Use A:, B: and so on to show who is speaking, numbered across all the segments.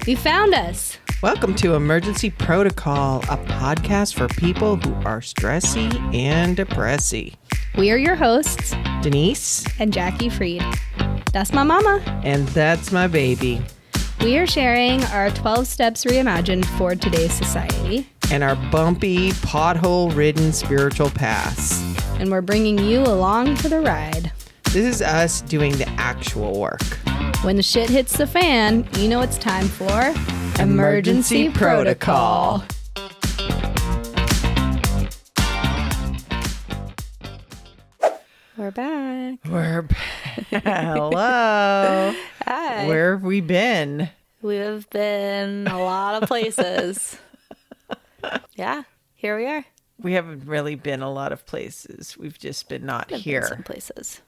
A: You found us.
B: Welcome to Emergency Protocol, a podcast for people who are stressy and depressy.
A: We are your hosts,
B: Denise
A: and Jackie Freed. That's my mama.
B: And that's my baby.
A: We are sharing our 12 steps reimagined for today's society.
B: And our bumpy, pothole-ridden spiritual paths.
A: And we're bringing you along for the ride.
B: This is us doing the actual work.
A: When the shit hits the fan, you know it's time for Emergency Protocol. We're back.
B: We're back. Hello.
A: Hi.
B: Where have we been?
A: We have been a lot of places. Yeah, here we are.
B: We haven't really been a lot of places. We've just been not here.
A: Some places.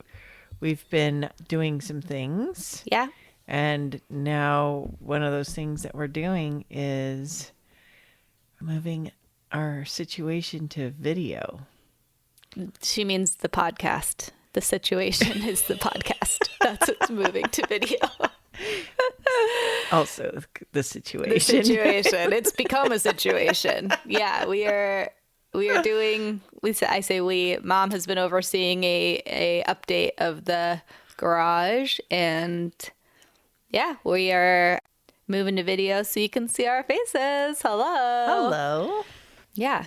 B: We've been doing some things.
A: Yeah.
B: And now one of those things that we're doing is moving our situation to video.
A: She means the podcast. The situation is the podcast. That's what's moving to video.
B: Also, the situation.
A: The situation. It's become a situation. Yeah, we are doing. I say we. Mom has been overseeing a update of the garage, and yeah, we are moving to video so you can see our faces. Hello.
B: Hello.
A: Yeah,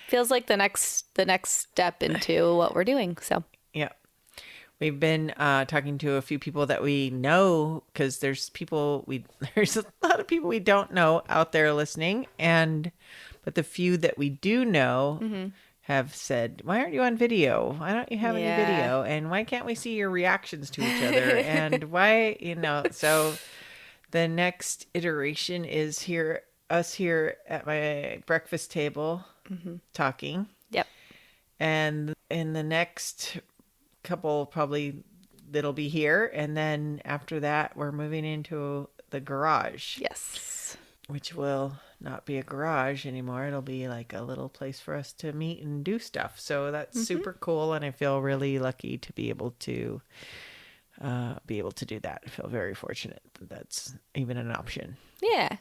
A: feels like the next step into what we're doing. So
B: yeah, we've been talking to a few people that we know, because there's a lot of people we don't know out there listening, but the few that we do know have said, why aren't you on video? Why don't you have any video? And why can't we see your reactions to each other? And why, so the next iteration is us here at my breakfast table talking.
A: Yep.
B: And in the next couple, probably that'll be here. And then after that, we're moving into the garage.
A: Yes.
B: Which will not be a garage anymore. It'll be like a little place for us to meet and do stuff. So that's super cool. And I feel really lucky to be able to do that. I feel very fortunate that that's even an option.
A: Yeah.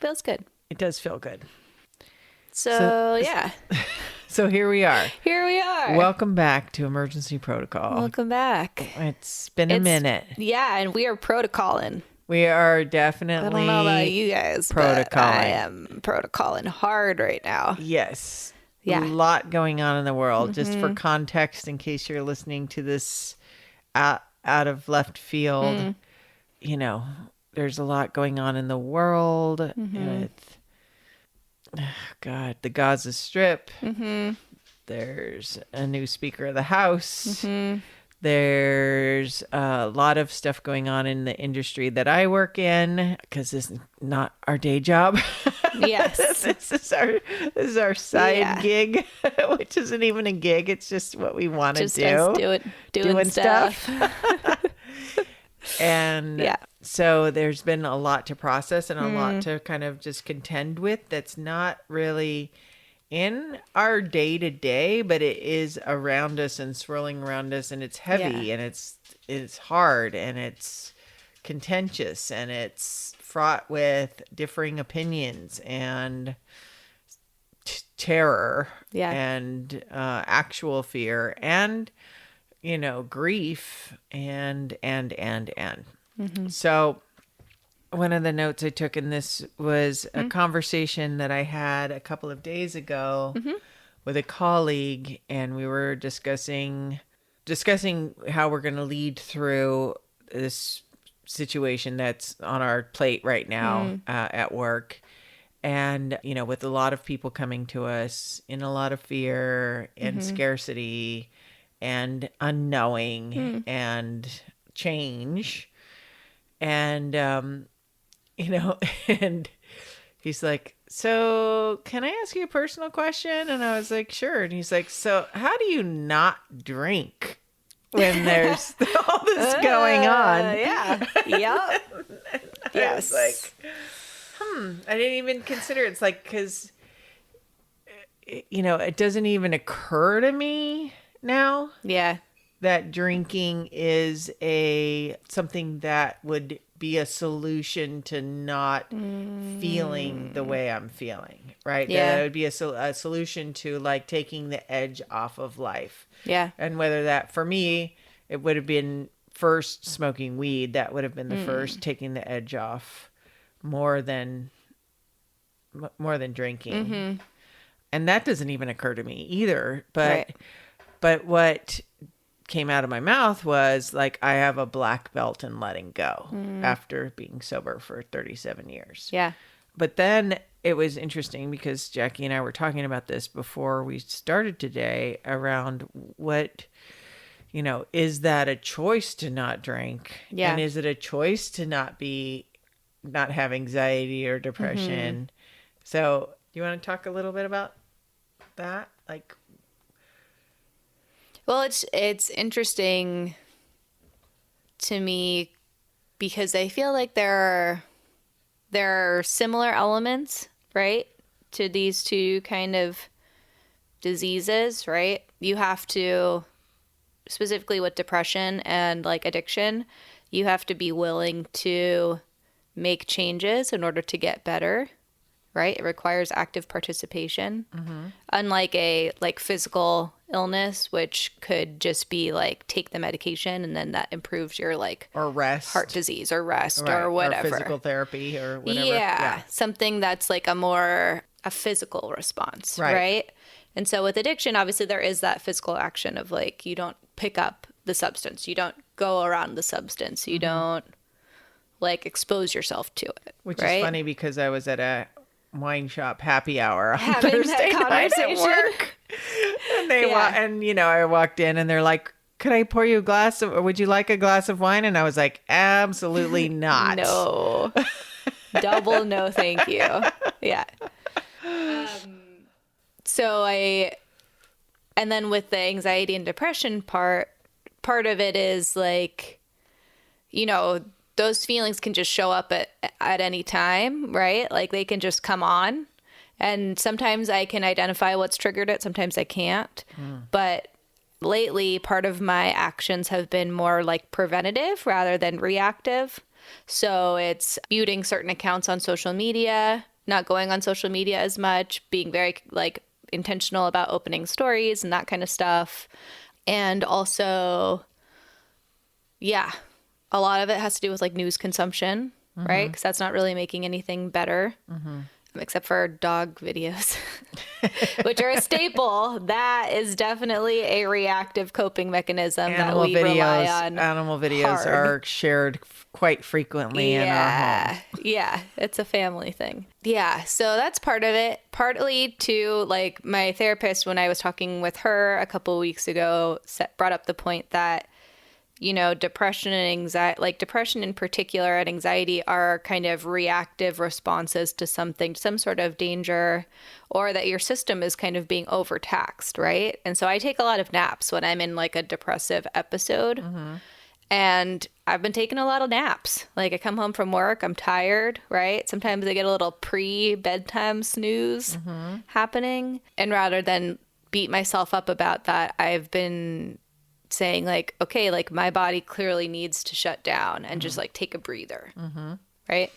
A: Feels good.
B: It does feel good.
A: So yeah.
B: So here we are.
A: Here we are.
B: Welcome back to Emergency Protocol.
A: Welcome back.
B: It's been a minute.
A: Yeah, and we are protocoling.
B: We are definitely.
A: I don't know about you guys, but I am protocoling hard right now.
B: Yes.
A: Yeah.
B: A lot going on in the world. Just for context, in case you're listening to this out of left field, there's a lot going on in the world with, the Gaza Strip. There's a new Speaker of the House. There's a lot of stuff going on in the industry that I work in, because this is not our day job.
A: Yes.
B: This is our side gig, which isn't even a gig. It's just what we want to do.
A: Doing stuff.
B: And so there's been a lot to process and a lot to kind of just contend with that's not really in our day to day, but it is around us and swirling around us, and it's heavy and it's hard and it's contentious and it's fraught with differing opinions and terror and actual fear and grief and so one of the notes I took in this was a conversation that I had a couple of days ago with a colleague, and we were discussing how we're going to lead through this situation that's on our plate right now at work. And, with a lot of people coming to us in a lot of fear and scarcity and unknowing and change. And, and he's like, so can I ask you a personal question? And I was like, sure. And he's like, so how do you not drink when there's all this going on?
A: Yeah. Yep.
B: Yes. Like, I didn't even consider it. It's like, because, it doesn't even occur to me now.
A: Yeah.
B: that drinking is something that would be a solution to not feeling the way I'm feeling, right?
A: Yeah.
B: That would be a solution to like taking the edge off of life.
A: Yeah.
B: And whether that, for me, it would have been first smoking weed. That would have been the first, taking the edge off more than drinking. And that doesn't even occur to me either. But what came out of my mouth was like, I have a black belt in letting go after being sober for 37 years.
A: Yeah.
B: But then it was interesting because Jackie and I were talking about this before we started today around what, is that a choice to not drink?
A: Yeah.
B: And is it a choice to not have anxiety or depression? So do you want to talk a little bit about that? Like,
A: well, it's interesting to me because I feel like there are similar elements, right, to these two kind of diseases, right? You have to, specifically with depression and like addiction, you have to be willing to make changes in order to get better, right? It requires active participation. Unlike a like physical illness, which could just be like take the medication and then that improves your like
B: or rest,
A: heart disease or rest
B: right,
A: or whatever.
B: or physical therapy or whatever.
A: Yeah, something that's like a physical response, right? And so with addiction, obviously there is that physical action of like, you don't pick up the substance, you don't go around the substance, you don't like expose yourself to it.
B: Which is funny because I was at a wine shop happy hour on
A: Having
B: Thursday
A: that
B: night at
A: conversation.
B: work. And I walked in and they're like, could I pour you a glass of, or would you like a glass of wine? And I was like, absolutely not.
A: No. Double no, thank you. Yeah. And then with the anxiety and depression part of it is like, those feelings can just show up at any time, right? Like they can just come on. And sometimes I can identify what's triggered it. Sometimes I can't. But lately, part of my actions have been more like preventative rather than reactive. So it's muting certain accounts on social media, not going on social media as much, being very like intentional about opening stories and that kind of stuff. And also, yeah, a lot of it has to do with like news consumption, right? Because that's not really making anything better. Except for dog videos, which are a staple. That is definitely a reactive coping mechanism that we rely on.
B: Animal videos are shared quite frequently in our home.
A: Yeah, it's a family thing. Yeah, so that's part of it. Partly to like my therapist, when I was talking with her a couple of weeks ago, brought up the point that depression and anxiety, like depression in particular and anxiety, are kind of reactive responses to some sort of danger, or that your system is kind of being overtaxed, right? And so I take a lot of naps when I'm in like a depressive episode. And I've been taking a lot of naps. Like I come home from work, I'm tired, right? Sometimes I get a little pre-bedtime snooze happening. And rather than beat myself up about that, I've been saying like, okay, like my body clearly needs to shut down and just like take a breather. Right?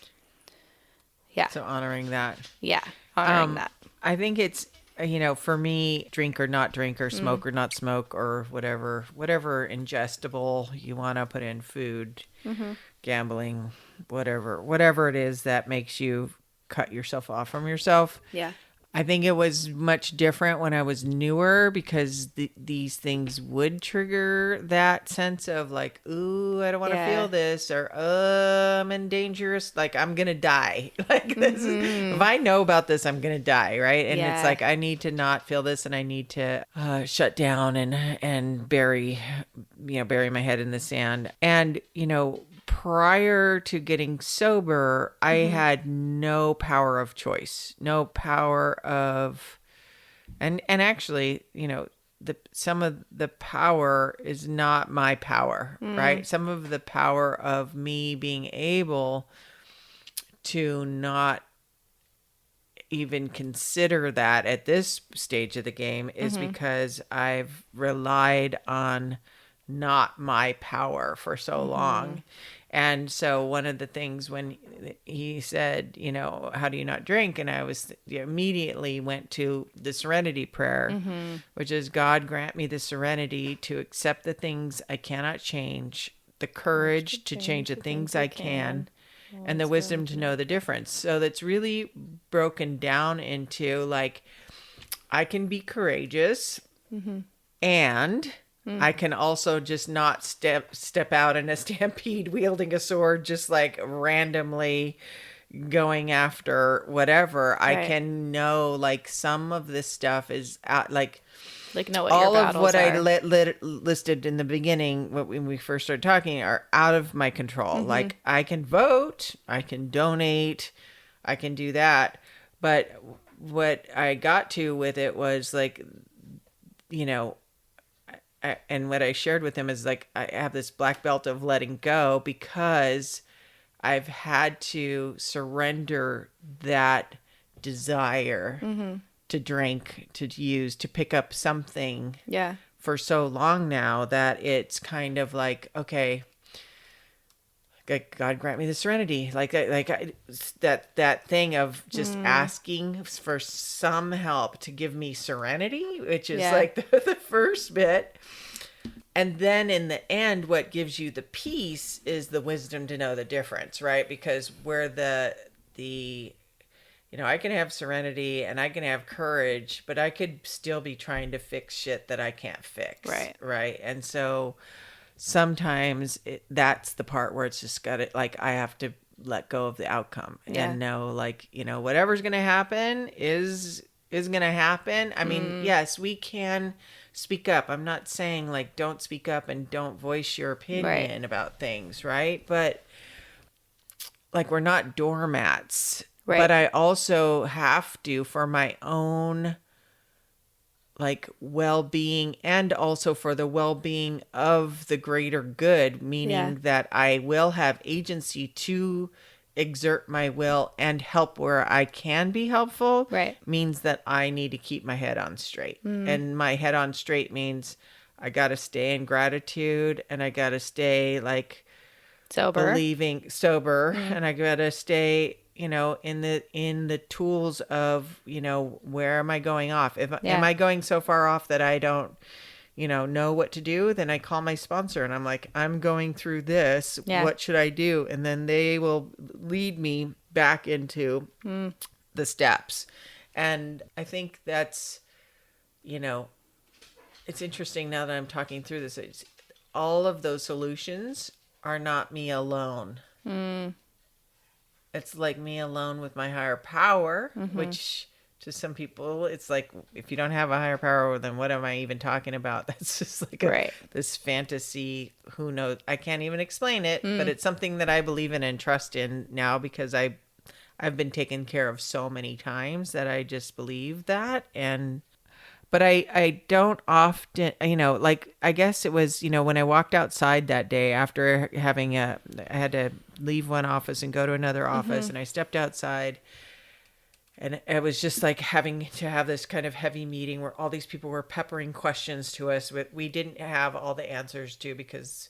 A: Yeah.
B: So honoring that.
A: Yeah. Honoring that.
B: I think it's, for me, drink or not drink or smoke or not smoke or whatever ingestible you want to put in food, gambling, whatever it is that makes you cut yourself off from yourself.
A: Yeah.
B: I think it was much different when I was newer because these things would trigger that sense of like, ooh, I don't want to feel this, or I'm in dangerous, like I'm going to die. Like this is, if I know about this, I'm going to die. Right. And it's like, I need to not feel this and I need to shut down and bury my head in the sand. And, prior to getting sober, I had no power of choice, no power of, and actually, some of the power is not my power, right? Some of the power of me being able to not even consider that at this stage of the game is because I've relied on not my power for so long. And so one of the things when he said, how do you not drink? And I was immediately went to the serenity prayer, which is, God, grant me the serenity to accept the things I cannot change, the courage to change the things I can, and the wisdom to know the difference. So that's really broken down into like, I can be courageous and I can also just not step out in a stampede wielding a sword, just like randomly going after whatever. Right. I can know like some of this stuff is out, like
A: know what
B: all
A: your
B: of what
A: are.
B: I listed in the beginning when we first started talking are out of my control. Like I can vote, I can donate, I can do that. But what I got to with it was like, and what I shared with him is like, I have this black belt of letting go because I've had to surrender that desire to drink, to use, to pick up something for so long now that it's kind of like, okay, God grant me the serenity. That thing of just asking for some help to give me serenity, which is like the first bit. And then in the end, what gives you the peace is the wisdom to know the difference, right? Because where I can have serenity and I can have courage, but I could still be trying to fix shit that I can't fix. Right. And so sometimes that's the part where it's just got it. Like I have to let go of the outcome and know like, whatever's going to happen is going to happen. I mean, yes, we can speak up. I'm not saying like, don't speak up and don't voice your opinion about things. Right. But like, we're not doormats, but I also have to, for my own like well-being and also for the well-being of the greater good, meaning that I will have agency to exert my will and help where I can be helpful, means that I need to keep my head on straight. And my head on straight means I got to stay in gratitude and I got to stay like sober, and I got to stay in the tools of, where am I going off? Am I going so far off that I don't, know what to do? Then I call my sponsor and I'm like, I'm going through this. What should I do? And then they will lead me back into the steps. And I think that's, it's interesting now that I'm talking through this. All of those solutions are not me alone. It's like me alone with my higher power, which to some people, it's like, if you don't have a higher power, then what am I even talking about? That's just like this fantasy. Who knows? I can't even explain it, but it's something that I believe in and trust in now because I've been taken care of so many times that I just believe that. But I don't often, like, I guess it was, when I walked outside that day after I had to leave one office and go to another office, and I stepped outside and it was just like having to have this kind of heavy meeting where all these people were peppering questions to us we didn't have all the answers to because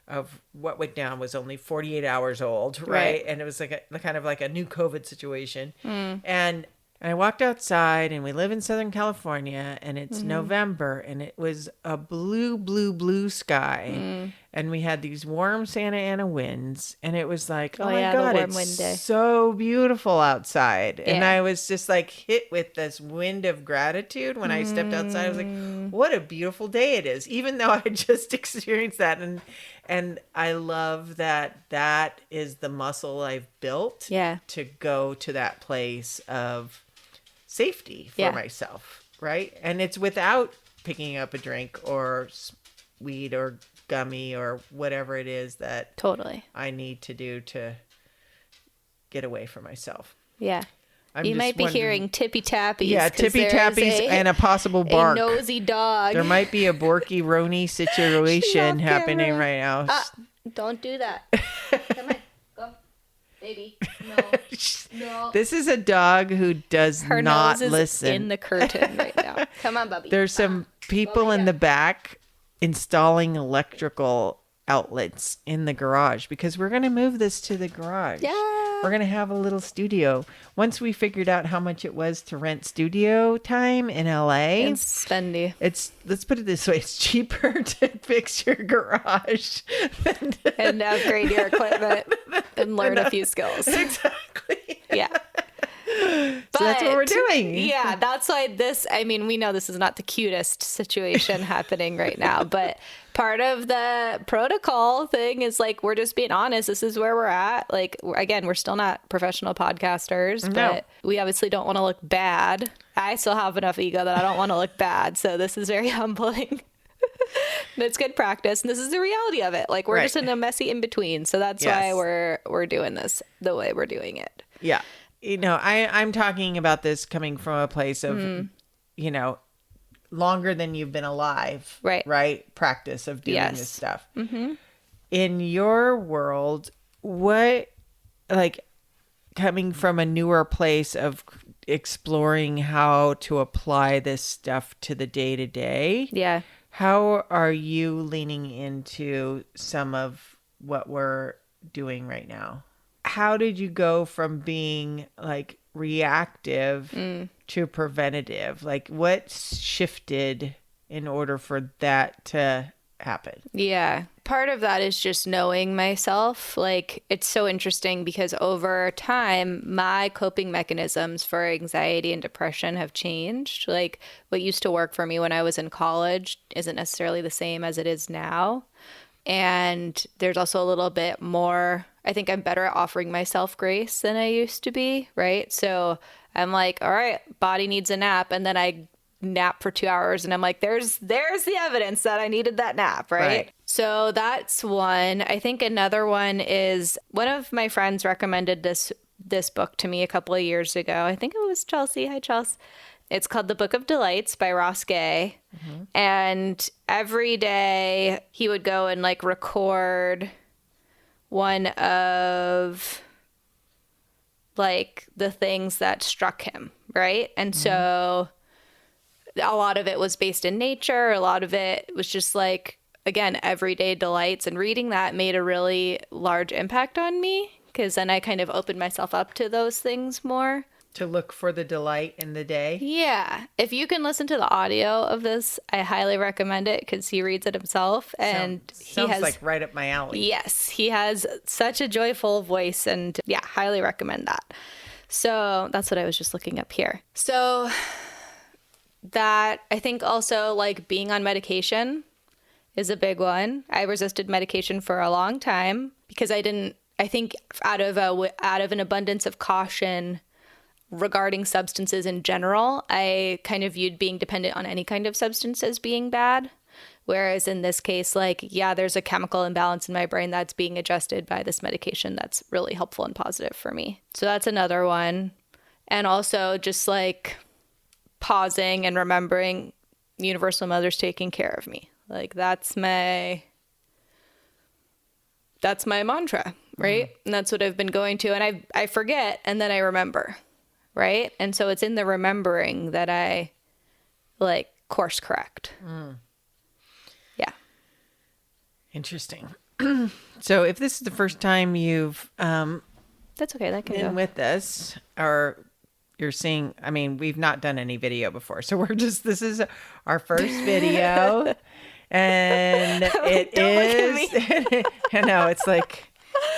B: of what went down was only 48 hours old. Right. And it was like a kind of like a new COVID situation. And I walked outside and we live in Southern California and it's November and it was a blue sky. And we had these warm Santa Ana winds and it was like, oh my God, it's so beautiful outside. And I was just like hit with this wind of gratitude when I stepped outside. I was like, what a beautiful day it is, even though I had just experienced that. And I love that is the muscle I've built to go to that place of safety for myself, right? And it's without picking up a drink or weed or gummy or whatever it is that I need to do to get away from myself.
A: Yeah. You might be hearing tippy tappies.
B: Yeah, tippy tappies and a possible bark.
A: A nosy dog.
B: There might be a Borky Roni situation happening right now.
A: Don't do that. Come on. Go. Baby. No.
B: This is a dog who does
A: Her
B: not
A: nose is
B: listen.
A: in the curtain right now. Come on, Bubby.
B: There's some people in the back installing electrical outlets in the garage, because we're going to move this to the garage.
A: Yeah.
B: We're going to have a little studio. Once we figured out how much it was to rent studio time in LA.
A: It's spendy.
B: Let's put it this way. It's cheaper to fix your garage
A: and upgrade your equipment and learn a few skills.
B: Exactly.
A: Yeah.
B: So that's what we're doing.
A: Yeah, that's why we know this is not the cutest situation happening right now, but part of the protocol thing is like, we're just being honest. This is where we're at. Like, again, we're still not professional podcasters, but we obviously don't want to look bad. I still have enough ego that I don't want to look bad. So this is very humbling. It's good practice. And this is the reality of it. Like, we're just in a messy in between. So that's why we're doing this the way we're doing it.
B: Yeah. I'm talking about this coming from a place of, longer than you've been alive. Right? Practice of doing this stuff. Mm-hmm. In your world, what, like, coming from a newer place of exploring how to apply this stuff to the day-to-day.
A: Yeah.
B: How are you leaning into some of what we're doing right now? How did you go from being like reactive to preventative? Like, what shifted in order for that to happen?
A: Yeah. Part of that is just knowing myself. Like, it's so interesting because over time, my coping mechanisms for anxiety and depression have changed. Like, what used to work for me when I was in college isn't necessarily the same as it is now. And there's also a little bit more, I think I'm better at offering myself grace than I used to be, right? So I'm like, all right, body needs a nap. And then I nap for 2 hours and I'm like, there's the evidence that I needed that nap, right? So that's one. I think another one is, one of my friends recommended this book to me a couple of years ago. I think it was Chelsea. Hi, Chelsea. It's called The Book of Delights by Ross Gay. Mm-hmm. And every day he would go and like record one of like the things that struck him, right? And so a lot of it was based in nature. A lot of it was just like, again, everyday delights. And reading that made a really large impact on me, because then I kind of opened myself up to those things more.
B: To look for the delight in the day? Yeah.
A: If you can listen to the audio of this, I highly recommend it, because he reads it himself. And
B: sounds like right up my alley.
A: Yes. He has such a joyful voice, and yeah, highly recommend that. So that's what I was just looking up here. So that, I think also like being on medication is a big one. I resisted medication for a long time because I think out of an abundance of caution regarding substances in general, I kind of viewed being dependent on any kind of substance as being bad. Whereas in this case, like, yeah, there's a chemical imbalance in my brain that's being adjusted by this medication that's really helpful and positive for me. So that's another one. And also just like pausing and remembering Universal Mother's taking care of me. Like, that's my mantra, right? And that's what I've been going to. And I forget, and then I remember. Right? And so it's in the remembering that I like course correct. Yeah.
B: Interesting. So if this is the first time you've
A: that's okay, that can
B: been
A: go
B: with us, or you're seeing, I mean, we've not done any video before. So this is our first video. And it is, I know, it's like,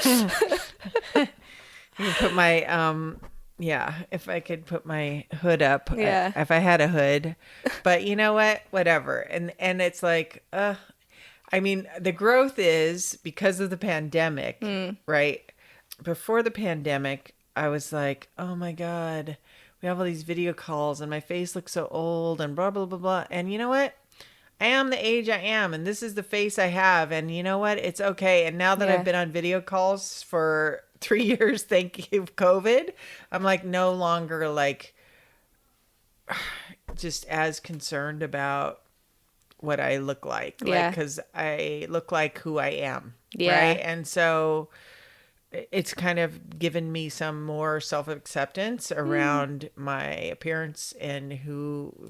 B: you can put my, yeah, if I could put my hood up, if I had a hood, but you know what, whatever. And it's like, I mean, the growth is because of the pandemic, right? Before the pandemic, I was like, oh my God, we have all these video calls and my face looks so old and blah, blah, blah, blah. And you know what? I am the age I am, and this is the face I have. And you know what? It's okay. And now that I've been on video calls for 3 years, thank you, COVID, I'm like no longer like just as concerned about what I look like, because I look like who I am, right? And so it's kind of given me some more self-acceptance around my appearance and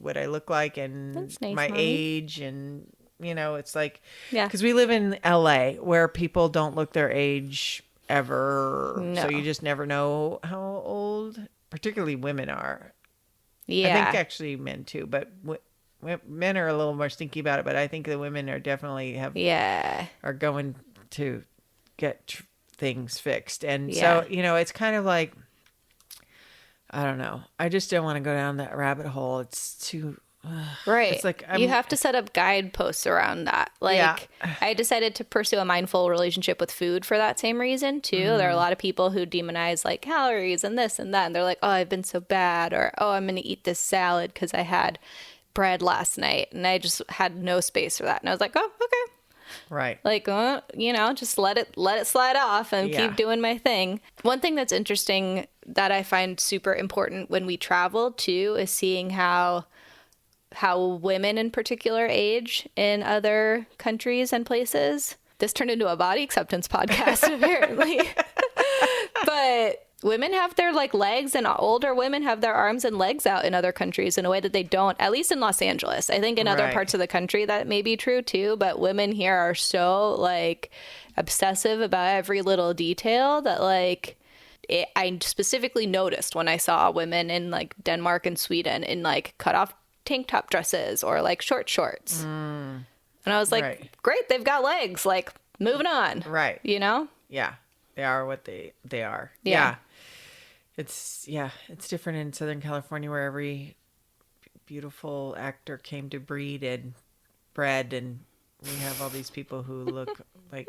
B: what I look like, and
A: That's nice,
B: my
A: Mommy.
B: age and it's like,
A: Yeah.
B: because we live in LA where people don't look their age ever.
A: No.
B: So you just never know how old, particularly women are.
A: Yeah.
B: I think actually men too, but men are a little more stinky about it. But I think the women are definitely are going to get things fixed. And so, it's kind of like, I don't know. I just don't want to go down that rabbit hole. It's too...
A: Right.
B: It's like
A: you have to set up guideposts around that. Like, I decided to pursue a mindful relationship with food for that same reason too. There are a lot of people who demonize like calories and this and that, and they're like, "Oh, I've been so bad," or "Oh, I'm going to eat this salad because I had bread last night," and I just had no space for that. And I was like, "Oh, okay."
B: Right.
A: Like, just let it slide off and keep doing my thing. One thing that's interesting that I find super important when we travel too is seeing how women in particular age in other countries and places. This turned into a body acceptance podcast, apparently. But women have their like legs, and older women have their arms and legs out in other countries in a way that they don't, at least in Los Angeles. I think in other parts of the country that may be true too, but women here are so like obsessive about every little detail that like I specifically noticed when I saw women in like Denmark and Sweden in like cut off tank top dresses or like short shorts. And I was like, great, they've got legs, like moving on.
B: Right.
A: Yeah.
B: They are what they are.
A: Yeah.
B: It's different in Southern California where every beautiful actor came to breed and bred, and we have all these people who look like,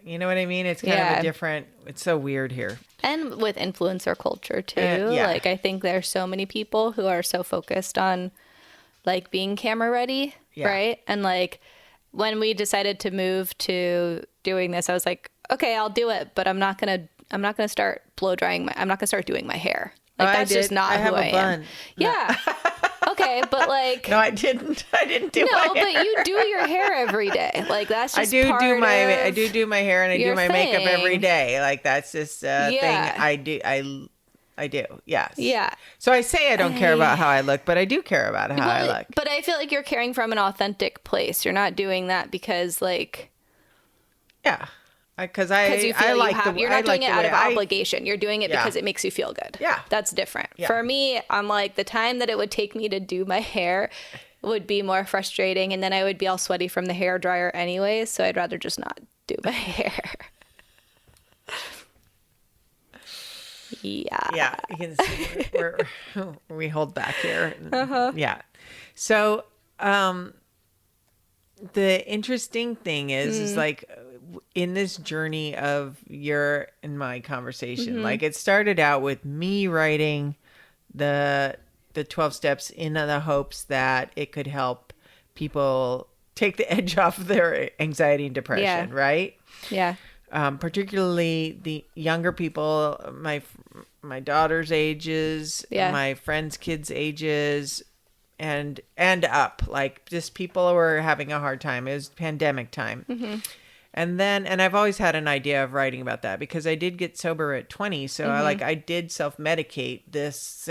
B: you know what I mean? It's kind of a different, it's so weird here.
A: And with influencer culture too. Like I think there's so many people who are so focused on like being camera ready, right? And like when we decided to move to doing this, I was like, okay, I'll do it, but I'm not gonna start blow drying I'm not gonna start doing my hair. Like that's just not who I am. Yeah. Okay, but like
B: no, I didn't do my hair.
A: No, but you do your hair every day. Like that's just
B: I do my hair and I do my makeup every day. Like that's just a thing I do. Yes.
A: Yeah.
B: So I say I don't care about how I look, but I do care about how I look.
A: But I feel like you're caring from an authentic place. You're not doing that because like
B: because
A: you feel you're not doing it out of
B: I
A: obligation. You're doing it because it makes you feel good.
B: Yeah.
A: That's different. Yeah. For me, I'm like the time that it would take me to do my hair would be more frustrating, and then I would be all sweaty from the hair dryer anyways, so I'd rather just not do my hair.
B: Yeah, you can see we hold back here. Yeah. So the interesting thing is like in this journey of your and my conversation, like it started out with me writing the 12 steps in the hopes that it could help people take the edge off of their anxiety and depression, right?
A: Yeah.
B: Particularly the younger people, my daughter's ages, my friends' kids' ages, and up. Like just people who were having a hard time. It was pandemic time. And I've always had an idea of writing about that because I did get sober at 20. So I did self-medicate this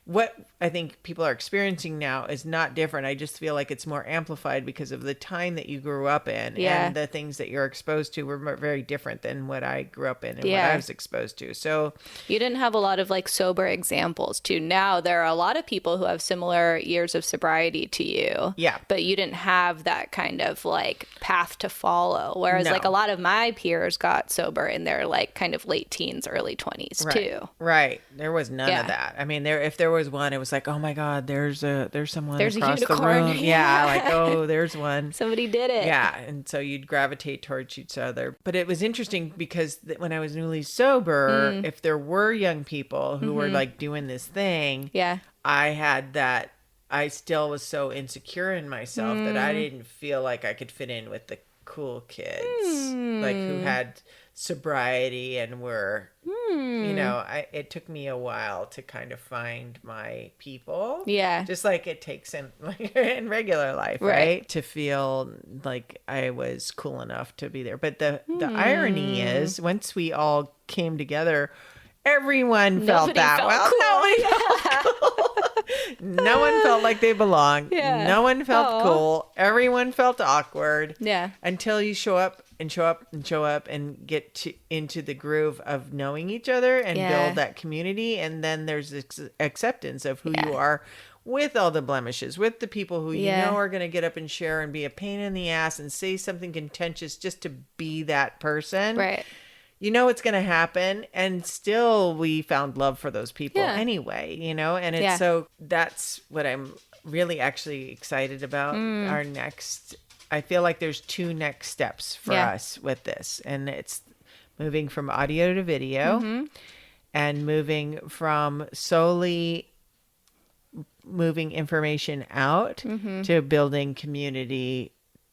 B: what I think people are experiencing now is not different. I just feel like it's more amplified because of the time that you grew up in and the things that you're exposed to were very different than what I grew up in and what I was exposed to. So
A: you didn't have a lot of like sober examples too. Now there are a lot of people who have similar years of sobriety to you. Yeah. But you didn't have that kind of like path to follow. Whereas like a lot of my peers got sober in their like kind of late teens, early 20s too.
B: Right. There was none of that. I mean, if there was one, it was like, oh my God, there's someone across the room. Yeah, like, oh, there's one.
A: Somebody did it.
B: Yeah, and so you'd gravitate towards each other. But it was interesting because when I was newly sober, if there were young people who were like doing this thing, I had that. I still was so insecure in myself that I didn't feel like I could fit in with the cool kids, like who had sobriety and were, you know, it took me a while to kind of find my people. Yeah. Just like it takes in regular life, right? To feel like I was cool enough to be there. But the irony is once we all came together, everyone felt that. Nobody felt cool. No one felt like they belonged.
A: Yeah.
B: No one felt cool. Everyone felt awkward.
A: Yeah.
B: Until you show up and get into the groove of knowing each other and build that community. And then there's acceptance of who you are with all the blemishes, with the people who you know are going to get up and share and be a pain in the ass and say something contentious just to be that person.
A: Right.
B: You know it's going to happen, and still we found love for those people anyway, and it's so that's what I'm really actually excited about. Our next, I feel like there's 2 next steps for us with this, and it's moving from audio to video and moving from solely moving information out to building community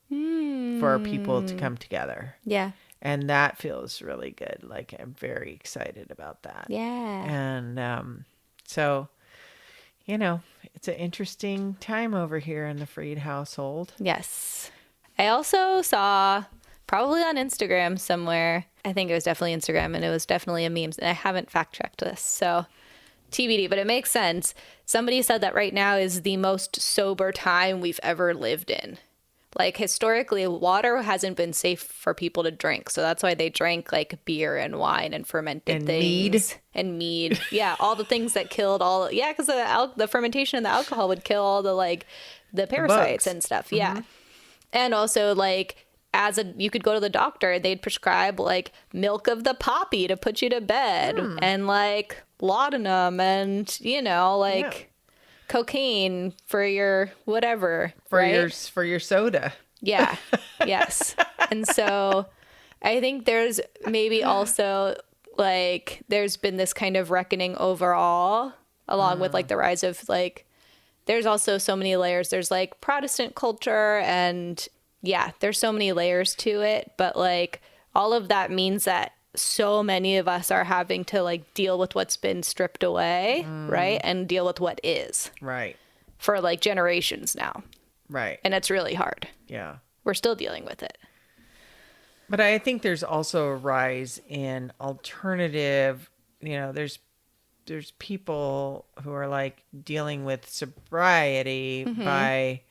B: for people to come together.
A: Yeah.
B: And that feels really good. Like, I'm very excited about that.
A: Yeah.
B: And so, it's an interesting time over here in the Freed household.
A: Yes. I also saw, probably on Instagram somewhere, I think it was definitely Instagram, and it was definitely a meme. And I haven't fact checked this, so TBD, but it makes sense. Somebody said that right now is the most sober time we've ever lived in. Like, historically, water hasn't been safe for people to drink. So that's why they drank like beer and wine and fermented things. And mead. Yeah, all the things that killed all. Yeah, because the fermentation and the alcohol would kill all the parasites and stuff. Yeah. And also, like, you could go to the doctor, they'd prescribe like milk of the poppy to put you to bed and like laudanum and, cocaine for your whatever,
B: for your soda.
A: Yeah. Yes. And so I think there's maybe also like there's been this kind of reckoning overall, along with like the rise of like, there's also so many layers. There's like Protestant culture, and there's so many layers to it, but like all of that means that so many of us are having to like deal with what's been stripped away, right? And deal with what is.
B: Right.
A: For like generations now.
B: Right.
A: And it's really hard.
B: Yeah.
A: We're still dealing with it.
B: But I think there's also a rise in alternative, there's people who are like dealing with sobriety by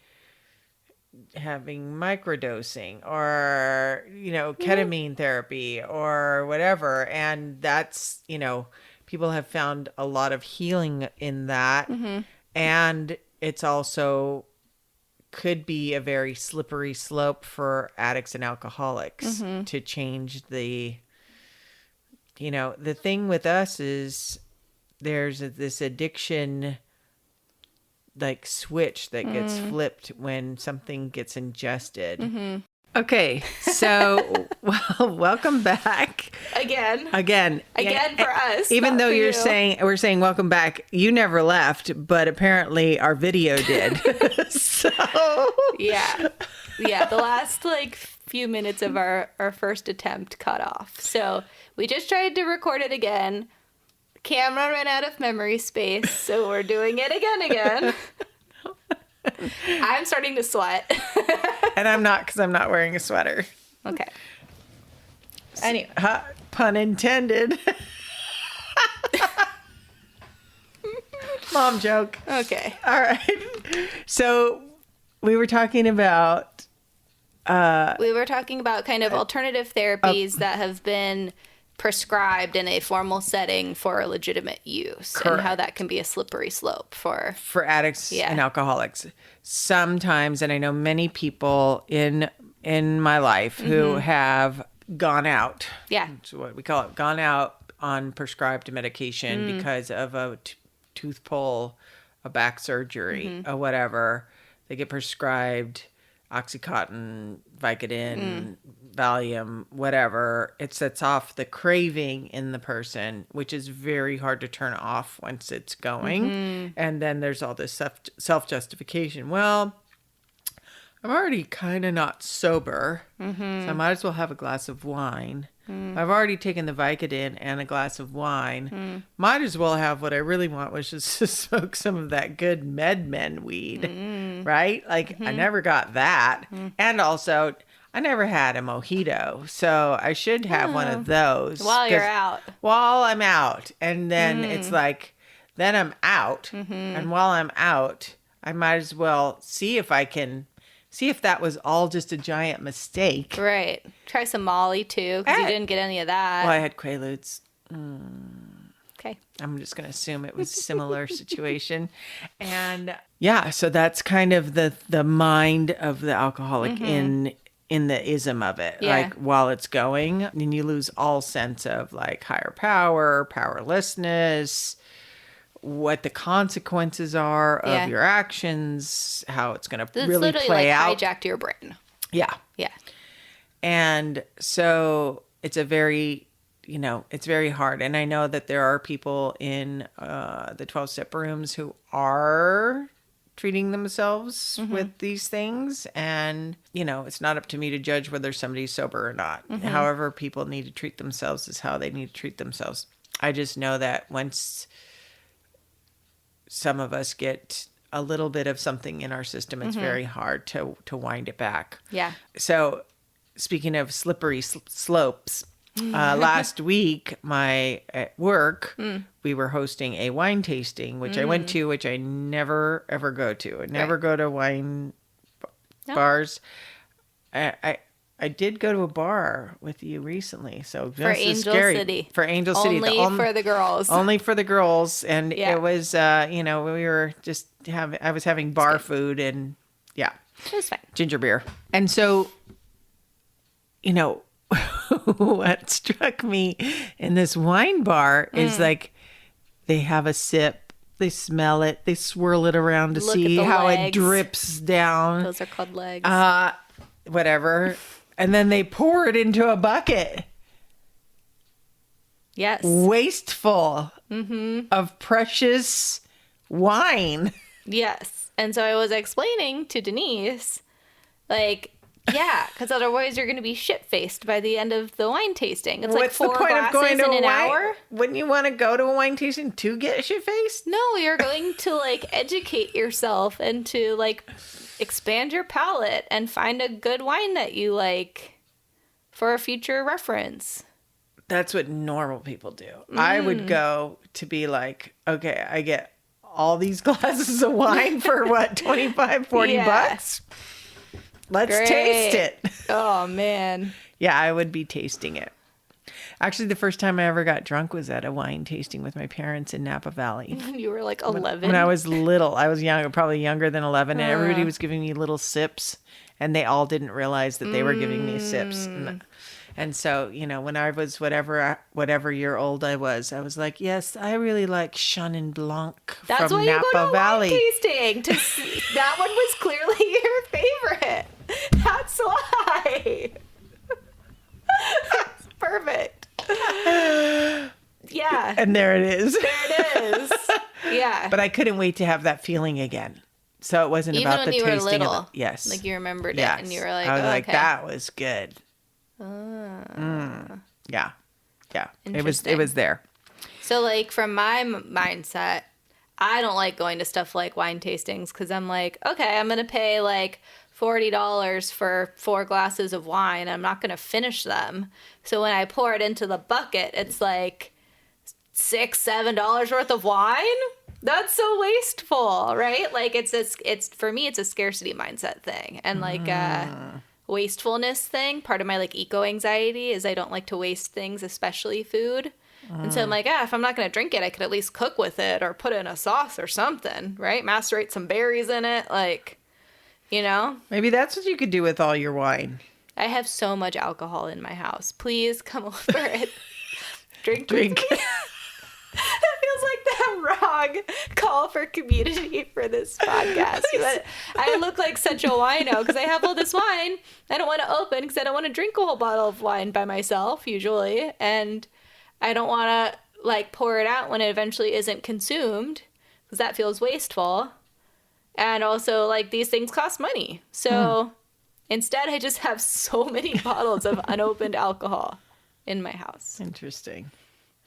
B: having microdosing or ketamine therapy or whatever, and that's people have found a lot of healing in that, and it's also could be a very slippery slope for addicts and alcoholics to change the thing with us is there's this addiction like switch that gets flipped when something gets ingested. Okay, so welcome back
A: again for us.
B: Even though we're saying welcome back, you never left, but apparently our video did. So
A: yeah, the last like few minutes of our first attempt cut off. So we just tried to record it again. Camera ran out of memory space, so we're doing it again. I'm starting to sweat.
B: And I'm not, because I'm not wearing a sweater.
A: Okay.
B: Anyway, pun intended. Mom joke.
A: Okay.
B: All right. So we were talking about...
A: kind of alternative therapies that have been prescribed in a formal setting for legitimate use. Correct. And how that can be a slippery slope for
B: addicts and alcoholics. Sometimes, and I know many people in my life who have gone out. Yeah. That's what we call it. Gone out on prescribed medication because of a tooth pull, a back surgery, or whatever. They get prescribed Oxycontin, Vicodin, Valium, whatever. It sets off the craving in the person, which is very hard to turn off once it's going. And then there's all this self-justification. Well, I'm already kind of not sober, so I might as well have a glass of wine. I've already taken the Vicodin and a glass of wine. Might as well have what I really want, which is to smoke some of that good MedMen weed, right? Like, I never got that. And also, I never had a mojito, so I should have one of those.
A: While you're out.
B: While I'm out. And then it's like then I'm out. And while I'm out, I might as well see if that was all just a giant mistake.
A: Right. Try some Molly too, because you didn't get any of that.
B: Well, I had Quaaludes.
A: Okay.
B: I'm just going to assume it was a similar situation. And yeah, so that's kind of the mind of the alcoholic in the ism of it.
A: Yeah.
B: Like while it's going, and you lose all sense of like higher power, powerlessness, what the consequences are of your actions, how it's going to really play out.
A: Hijacked your brain.
B: Yeah.
A: Yeah.
B: And so it's it's very hard. And I know that there are people in the 12-step rooms who are treating themselves with these things. And, it's not up to me to judge whether somebody's sober or not. However people need to treat themselves is how they need to treat themselves. I just know that once some of us get a little bit of something in our system, it's very hard to wind it back.
A: Yeah.
B: So speaking of slippery slopes, last week, at work, we were hosting a wine tasting, which I went to, which I never, ever go to. I never go to wine bars. I did go to a bar with you recently, so
A: for Angel City.
B: For Angel City,
A: only for the girls.
B: Only for the girls, and it was, we were just I was having bar food, and
A: it was fine.
B: Ginger beer, and so, what struck me in this wine bar is like they have a sip, they smell it, they swirl it around to see how it drips down.
A: Those are called legs.
B: Whatever. And then they pour it into a bucket.
A: Yes.
B: Wasteful of precious wine.
A: Yes. And so I was explaining to Denise, because otherwise you're going to be shit-faced by the end of the wine tasting. It's
B: What's
A: like 4
B: the point
A: glasses
B: of going to
A: in
B: an
A: hour.
B: Wouldn't you want to go to a wine tasting to get shit-faced?
A: No, you're going to educate yourself and to expand your palate and find a good wine that you like for a future reference.
B: That's what normal people do. I would go to be like, okay, I get all these glasses of wine for what, 25, 40 bucks? Let's taste it.
A: Oh, man.
B: Yeah, I would be tasting it. Actually, the first time I ever got drunk was at a wine tasting with my parents in Napa Valley.
A: You were 11?
B: When I was little. I was young, probably younger than 11. And everybody was giving me little sips. And they all didn't realize that they were giving me sips. And so, when I was whatever year old I was like, yes, I really like Chenin Blanc
A: That's
B: from
A: why
B: Napa
A: you go to
B: Valley.
A: Wine tasting. That one was clearly your favorite. That's why. That's perfect. Yeah.
B: And there it is.
A: There it is. Yeah.
B: But I couldn't wait to have that feeling again. So it wasn't
A: Even
B: about
A: when
B: the
A: you were
B: tasting
A: little,
B: of it. Yes.
A: you remembered
B: yes.
A: it and you were like,
B: I was like,
A: okay.
B: that was good. Yeah. Yeah. It was there.
A: So from my mindset, I don't like going to stuff like wine tastings because I'm like, okay, I'm going to pay $40 for 4 glasses of wine. I'm not going to finish them. So when I pour it into the bucket, it's $6, $7 worth of wine. That's so wasteful, right? It's for me, it's a scarcity mindset thing. And wastefulness thing. Part of my eco anxiety is I don't like to waste things, especially food. And so I'm like, if I'm not going to drink it, I could at least cook with it or put it in a sauce or something, right? Macerate some berries in it. Maybe
B: that's what you could do with all your wine.
A: I have so much alcohol in my house. Please come over and drink. That feels like the wrong call for community for this podcast. But I look like such a wino because I have all this wine I don't want to open because I don't want to drink a whole bottle of wine by myself usually. And I don't want to pour it out when it eventually isn't consumed because that feels wasteful. And also these things cost money. So instead I just have so many bottles of unopened alcohol in my house.
B: Interesting.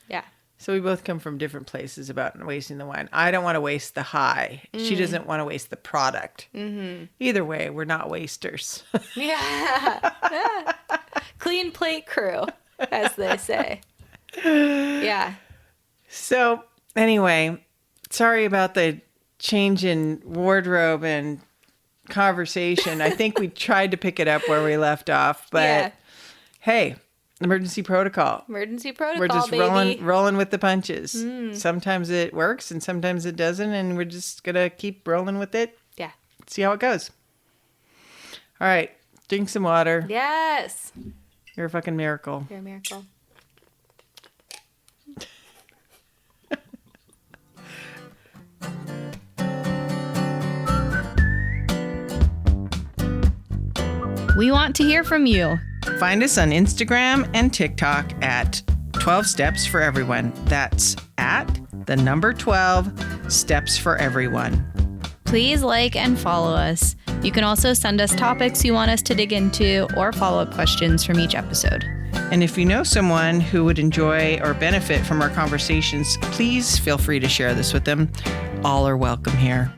A: Yeah.
B: So we both come from different places about wasting the wine. I don't want to waste the high. She doesn't want to waste the product. Mm-hmm. Either way, we're not wasters.
A: Yeah. Clean plate crew, as they say. Yeah.
B: So anyway, sorry about the change in wardrobe and conversation. I think we tried to pick it up where we left off, but hey, emergency protocol.
A: Emergency protocol,
B: We're just
A: baby.
B: rolling with the punches. Sometimes it works and sometimes it doesn't, and we're just going to keep rolling with it.
A: Yeah.
B: See how it goes. All right. Drink some water.
A: Yes.
B: You're a fucking miracle.
A: You're a miracle. We want to hear from you.
B: Find us on Instagram and TikTok at 12 Steps for Everyone. That's at the number 12 Steps for Everyone.
A: Please like and follow us. You can also send us topics you want us to dig into or follow-up questions from each episode.
B: And if you know someone who would enjoy or benefit from our conversations, please feel free to share this with them. All are welcome here.